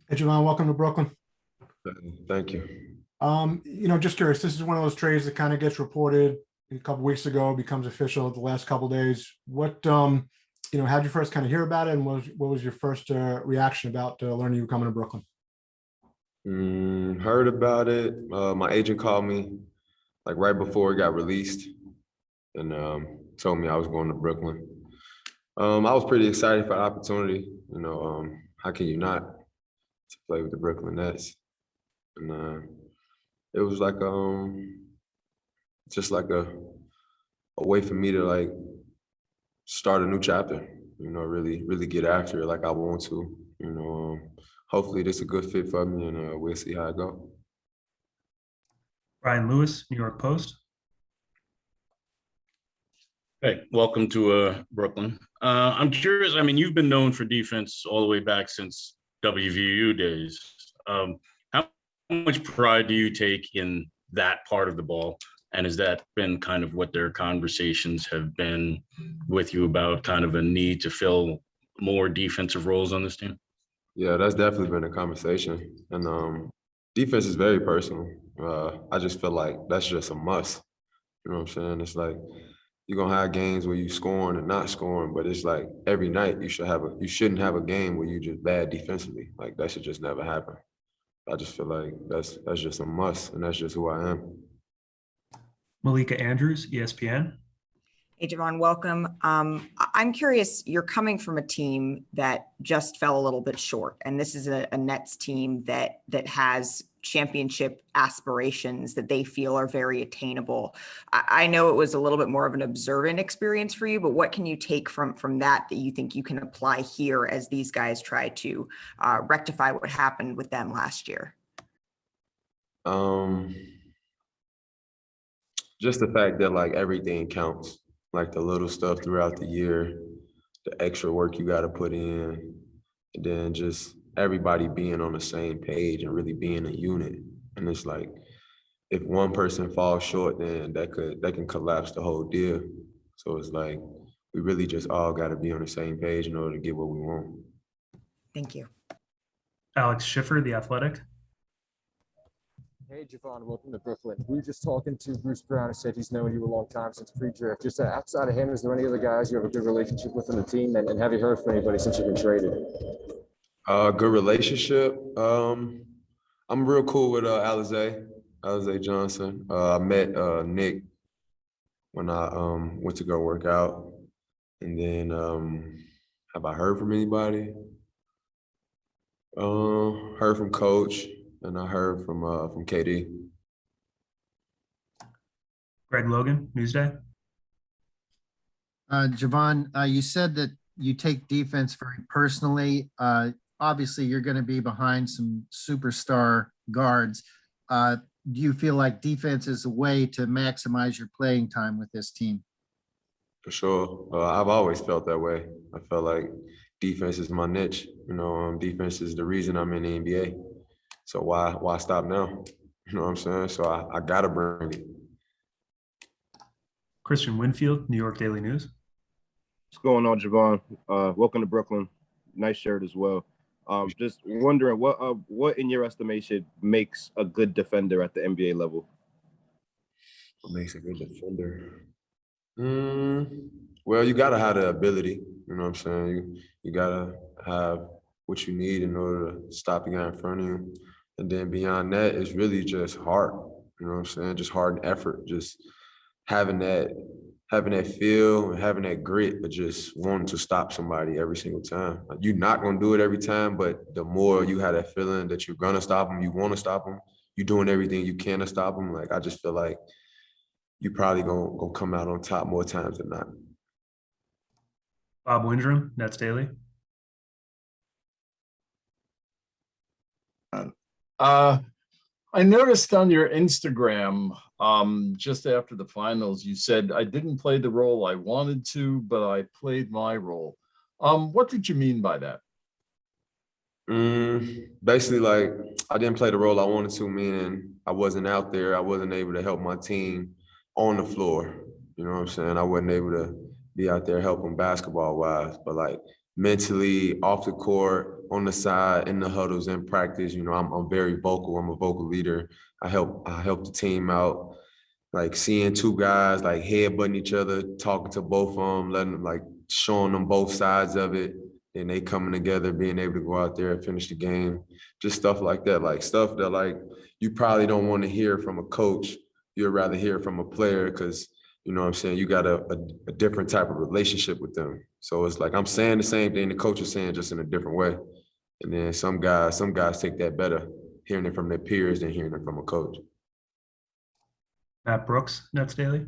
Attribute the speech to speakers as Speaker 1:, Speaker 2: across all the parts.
Speaker 1: Hey, Jevon, welcome to Brooklyn.
Speaker 2: Thank you.
Speaker 1: Just curious, this is one of those trades that kind of gets reported a couple weeks ago, becomes official the last couple days. How'd you first kind of hear about it, and what was your first reaction about learning you were coming to Brooklyn?
Speaker 2: Heard about it. My agent called me like right before it got released and told me I was going to Brooklyn. I was pretty excited for the opportunity. How can you not to play with the Brooklyn Nets? And it was like just like a way for me to like start a new chapter. Really, really get after it like I want to. Hopefully this is a good fit for me, and we'll see how it goes.
Speaker 3: Brian Lewis, New York Post.
Speaker 4: Hey, welcome to Brooklyn. I'm curious. I mean, you've been known for defense all the way back since WVU days. How much pride do you take in that part of the ball? And has that been kind of what their conversations have been with you about kind of a need to fill more defensive roles on this team?
Speaker 2: Yeah, that's definitely been a conversation. And defense is very personal. I just feel like that's just a must. You know what I'm saying? It's like you're gonna have games where you scoring and not scoring, but it's like every night you shouldn't have a game where you just bad defensively. Like that should just never happen. I just feel like that's just a must, and that's just who I am.
Speaker 3: Malika Andrews, ESPN.
Speaker 5: Hey, Jevon, welcome. I'm curious, you're coming from a team that just fell a little bit short, and this is a Nets team that has championship aspirations that they feel are very attainable. I know it was a little bit more of an observant experience for you, but what can you take from that you think you can apply here as these guys try to rectify what happened with them last year?
Speaker 2: Just the fact that like everything counts, like the little stuff throughout the year, the extra work you got to put in, and then just everybody being on the same page and really being a unit. And it's like if one person falls short, then that can collapse the whole deal. So it's like we really just all got to be on the same page in order to get what we want.
Speaker 5: Thank you.
Speaker 3: Alex Schiffer, The Athletic.
Speaker 6: Hey, Jevon, welcome to Brooklyn. We were just talking to Bruce Brown, who said he's known you a long time since pre-draft. Just outside of him, is there any other guys you have a good relationship with on the team? And have you heard from anybody since you've been traded?
Speaker 2: Good relationship. I'm real cool with Alizé Johnson. I met Nick when I went to go work out. And then have I heard from anybody? Heard from Coach. And I heard from KD.
Speaker 3: Greg Logan, Newsday.
Speaker 7: Jevon, you said that you take defense very personally. Obviously, you're going to be behind some superstar guards. Do you feel like defense is a way to maximize your playing time with this team?
Speaker 2: For sure. I've always felt that way. I felt like defense is my niche. Defense is the reason I'm in the NBA. So why stop now? You know what I'm saying? So I gotta bring it.
Speaker 3: Christian Winfield, New York Daily News.
Speaker 8: What's going on, Jevon? Welcome to Brooklyn. Nice shirt as well. Just wondering what in your estimation makes a good defender at the NBA level?
Speaker 2: What makes a good defender? Well, you gotta have the ability. You know what I'm saying? You gotta have what you need in order to stop the guy in front of you. And then beyond that, it's really just heart. You know what I'm saying? Just heart and effort. Just having that feel and having that grit, but just wanting to stop somebody every single time. Like, you're not gonna do it every time, but the more you have that feeling that you're gonna stop them, you want to stop them, you're doing everything you can to stop them. Like, I just feel like you probably gonna come out on top more times than not.
Speaker 3: Bob Windrum, Nets Daily.
Speaker 9: I noticed on your Instagram, just after the finals, you said, I didn't play the role I wanted to, but I played my role. What did you mean by that?
Speaker 2: Basically, like, I didn't play the role I wanted to, meaning I wasn't out there. I wasn't able to help my team on the floor. You know what I'm saying? I wasn't able to be out there helping basketball-wise. But, like, mentally, off the court, on the side, in the huddles, in practice. You know, I'm very vocal. I'm a vocal leader. I help the team out. Like seeing two guys like headbutting each other, talking to both of them, letting them like showing them both sides of it, and they coming together, being able to go out there and finish the game. Just stuff like that, like stuff that like you probably don't want to hear from a coach. You'd rather hear from a player because, you know what I'm saying, you got a different type of relationship with them. So it's like I'm saying the same thing the coach is saying, just in a different way. And then some guys take that better, hearing it from their peers than hearing it from a coach.
Speaker 3: Matt Brooks, Nets Daily.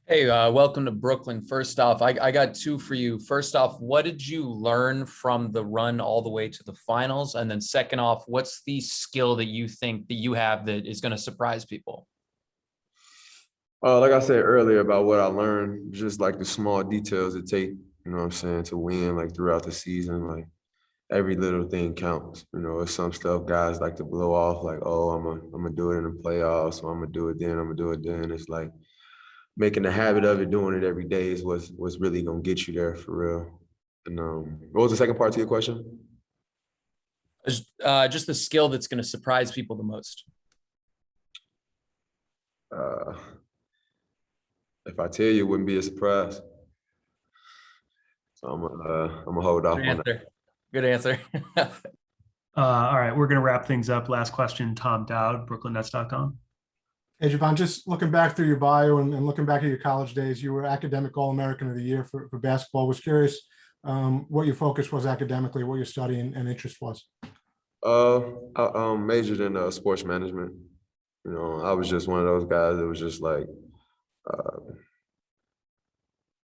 Speaker 10: Hey, welcome to Brooklyn. First off, I got two for you. First off, what did you learn from the run all the way to the finals? And then second off, what's the skill that you think that you have that is going to surprise people?
Speaker 2: Like I said earlier about what I learned, just like the small details it take, you know what I'm saying, to win like throughout the season. Like every little thing counts. You know, it's some stuff guys like to blow off, like, oh, I'm gonna do it in the playoffs, or I'm gonna do it then, I'm gonna do it then. It's like making a habit of it, doing it every day is what's really gonna get you there for real. And what was the second part to your question?
Speaker 10: Just the skill that's going to surprise people the most.
Speaker 2: If I tell you, it wouldn't be a surprise. So I'm gonna hold off on that.
Speaker 10: Good answer.
Speaker 3: All right, we're going to wrap things up. Last question, Tom Dowd, BrooklynNets.com.
Speaker 1: Hey, Jevon, just looking back through your bio and looking back at your college days, you were academic All-American of the Year for basketball. Was curious what your focus was academically, what your study and interest was.
Speaker 2: I majored in sports management. You know, I was just one of those guys that was just like,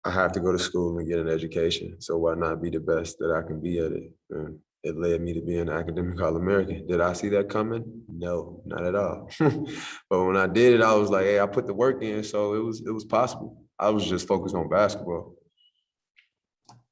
Speaker 2: I have to go to school and get an education. So why not be the best that I can be at it? And it led me to being an academic All-American. Did I see that coming? No, not at all. But when I did it, I was like, hey, I put the work in, so it was possible. I was just focused on basketball.